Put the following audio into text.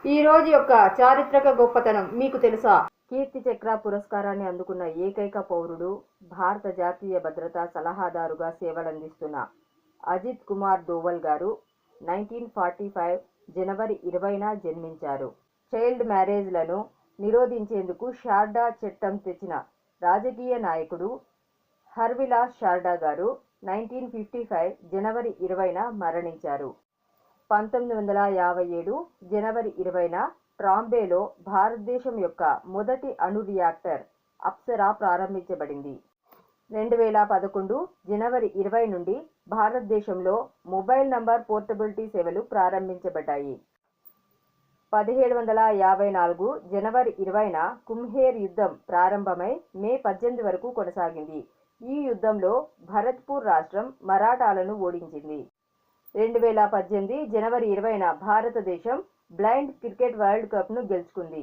ఈ రోజు యొక్క చారిత్రక గొప్పతనం మీకు తెలుసా? కీర్తి చక్ర పురస్కారాన్ని అందుకున్న ఏకైక పౌరుడు, భారత జాతీయ భద్రతా సలహాదారుగా సేవలందిస్తున్న అజిత్ కుమార్ దోవల్ గారు 1945 జనవరి 20న జన్మించారు. చైల్డ్ మ్యారేజ్లను నిరోధించేందుకు షార్డా చట్టం తెచ్చిన రాజకీయ నాయకుడు హర్విలాస్ షార్డా గారు 1955 జనవరి 20న మరణించారు. 1957 జనవరి 20న ట్రాంబేలో భారతదేశం యొక్క మొదటి అణు రియాక్టర్ అప్సరా ప్రారంభించబడింది. 2011 జనవరి 20 నుండి భారతదేశంలో మొబైల్ నంబర్ పోర్టబిలిటీ సేవలు ప్రారంభించబడ్డాయి. 1754 జనవరి 20న కుమ్హేర్ యుద్ధం ప్రారంభమై మే 18 వరకు కొనసాగింది. ఈ యుద్ధంలో భరత్పూర్ రాష్ట్రం మరాఠాలను ఓడించింది. 2018 జనవరి 20న భారతదేశం బ్లైండ్ క్రికెట్ వరల్డ్ కప్ను గెలుచుకుంది.